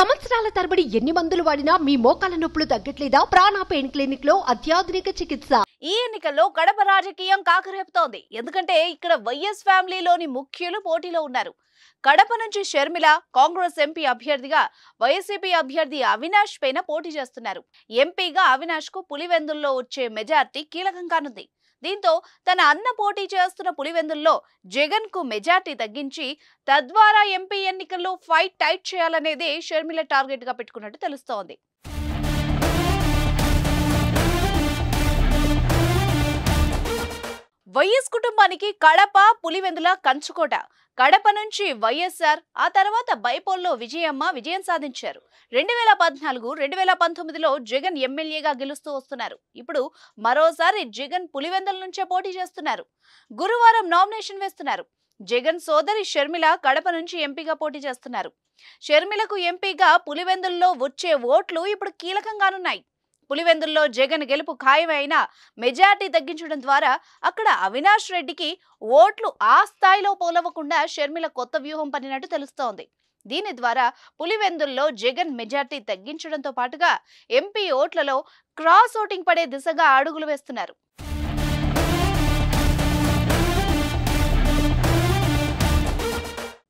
సంవత్సరాల తరబడి ఎన్ని మందులు వాడినా మీ మోకాల నొప్పులు తగ్గట్లేదా? ప్రాణ పెయిన్ క్లినిక్ లో అత్యాధునిక చికిత్స. ఈ ఎన్నికల్లో కడప రాజకీయం కాకరేపుతోంది. ఎందుకంటే ఇక్కడ వైఎస్ ఫ్యామిలీలోని ముఖ్యులు పోటీలో ఉన్నారు. కడప నుంచి షర్మిల కాంగ్రెస్ ఎంపీ అభ్యర్థిగా, వైసీపీ అభ్యర్థి అవినాష్ పైన పోటీ చేస్తున్నారు. ఎంపీగా అవినాష్ కు పులివెందుల్లో వచ్చే మెజార్టీ కీలకం కానుంది. దీంతో తన అన్న పోటీ చేస్తున్న పులివెందుల్లో జగన్ కు మెజార్టీ తగ్గించి తద్వారా ఎంపీ ఎన్నికల్లో ఫైట్ టైట్ చేయాలనేది షర్మిల టార్గెట్ గా పెట్టుకున్నట్టు తెలుస్తోంది. వైఎస్ కుటుంబానికి కడప పులివెందుల కంచుకోట. కడప నుంచి వైఎస్ఆర్, ఆ తర్వాత బైపోల్లో విజయం సాధించారు. 2014, 2019లో జగన్ ఎమ్మెల్యేగా గెలుస్తూ వస్తున్నారు. ఇప్పుడు మరోసారి జగన్ పులివెందుల నుంచే పోటీ చేస్తున్నారు. గురువారం నామినేషన్ వేస్తున్నారు. జగన్ సోదరి షర్మిల కడప నుంచి ఎంపీగా పోటీ చేస్తున్నారు. షర్మిలకు ఎంపీగా పులివెందుల్లో వచ్చే ఓట్లు ఇప్పుడు కీలకంగానున్నాయి. పులివెందుల్లో జగన్ గెలుపు ఖాయమైన మెజార్టీ తగ్గించడం ద్వారా అక్కడ అవినాష్ రెడ్డికి ఓట్లు ఆ స్థాయిలో పోలవకుండా షర్మిల కొత్త వ్యూహం పన్నినట్టు తెలుస్తోంది. దీని ద్వారా పులివెందుల్లో జగన్ మెజార్టీ తగ్గించడంతో పాటుగా ఎంపీ ఓట్లలో క్రాస్ ఓటింగ్ పడే దిశగా అడుగులు వేస్తున్నారు.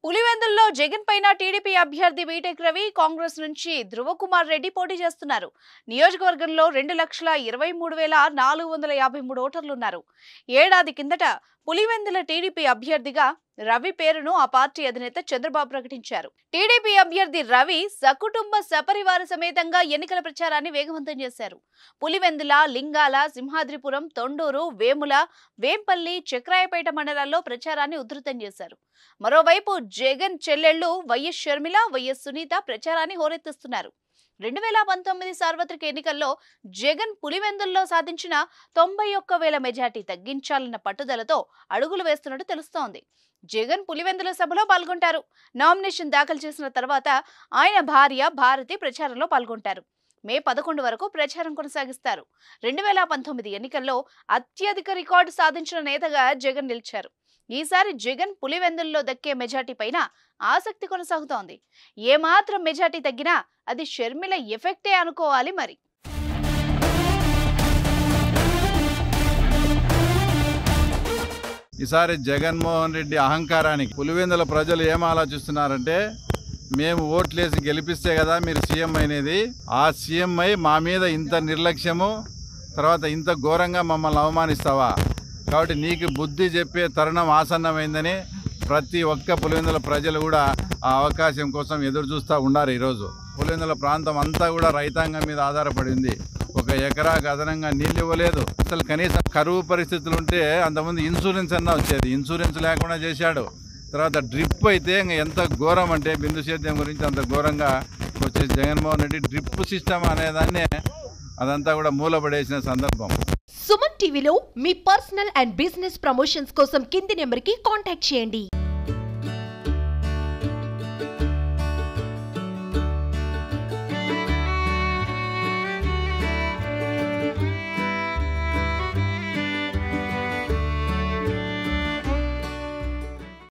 పులివెందుల్లో జగన్ పైన టీడీపీ అభ్యర్థి బీటెక్ రవి, కాంగ్రెస్ నుంచి ధృవకుమార్ రెడ్డి పోటీ చేస్తున్నారు. నియోజకవర్గంలో 2,23,453 ఓటర్లున్నారు. ఏడాది కిందట పులివెందుల టీడీపీ అభ్యర్థిగా రవి పేరును ఆ పార్టీ అధినేత చంద్రబాబు ప్రకటించారు. టీడీపీ అభ్యర్థి రవి సకుటుంబ సపరివార సమేతంగా ఎన్నికల ప్రచారాన్ని వేగవంతం చేశారు. పులివెందుల, లింగాల, సింహాద్రిపురం, తొండూరు, వేముల, వేంపల్లి, చక్రాయపేట మండలాల్లో ప్రచారాన్ని ఉధృతం చేశారు. మరోవైపు జగన్ చెల్లెళ్లు వైఎస్ షర్మిల, వైఎస్ సునీత ప్రచారాన్ని హోరెత్తిస్తున్నారు. 2019 సార్వత్రిక ఎన్నికల్లో జగన్ పులివెందుల్లో సాధించిన 91,000 మెజార్టీ తగ్గించాలన్న పట్టుదలతో అడుగులు వేస్తున్నట్టు తెలుస్తోంది. జగన్ పులివెందుల సభలో పాల్గొంటారు. నామినేషన్ దాఖలు చేసిన తర్వాత ఆయన భార్య భారతి ప్రచారంలో పాల్గొంటారు. మే 11 వరకు ప్రచారం కొనసాగిస్తారు. 2019 ఎన్నికల్లో అత్యధిక రికార్డు సాధించిన నేతగా జగన్ నిలిచారు. ఈసారి జగన్ పులివెందుల్లో దక్కే మెజార్టీ పైన ఆసక్తి కొనసాగుతోంది. ఏమాత్రం మెజార్టీ తగ్గినా అది షర్మిల ఎఫెక్టే అనుకోవాలి మరి. ఈసారి జగన్మోహన్ రెడ్డి అహంకారానికి పులివెందుల ప్రజలు ఏం ఆలోచిస్తున్నారంటే, మేము ఓట్లేసి గెలిపిస్తే కదా మీరు సీఎం అయినది, ఆ సీఎం అయి మా మీద ఇంత నిర్లక్ష్యము, తర్వాత ఇంత ఘోరంగా మమ్మల్ని అవమానిస్తావా, కాబట్టి నీకు బుద్ధి చెప్పే తరుణం ఆసన్నమైందని ప్రతి ఒక్క పులివెందుల ప్రజలు కూడా ఆ అవకాశం కోసం ఎదురు చూస్తూ ఉన్నారు. ఈరోజు పులివెందుల ప్రాంతం అంతా కూడా రైతాంగం మీద ఆధారపడింది. 1 ఎకరాకు అదనంగా నీళ్ళు ఇవ్వలేదు. అసలు కనీసం కరువు పరిస్థితులు ఉంటే అంతకుముందు ఇన్సూరెన్స్ అన్నా వచ్చేది, ఇన్సూరెన్స్ లేకుండా చేశాడు. తర్వాత డ్రిప్ అయితే ఇంకా ఎంత ఘోరం అంటే బిందు సేద్యం గురించి అంత ఘోరంగా వచ్చేసి జగన్మోహన్ రెడ్డి డ్రిప్ సిస్టమ్ అనేదాన్ని అదంతా కూడా మూలపడేసిన సందర్భం. సుమన్ టీవీలో మీ పర్సనల్ అండ్ బిజినెస్ ప్రమోషన్స్ కోసం కింది నెంబర్కి కాంటాక్ట్ చేయండి.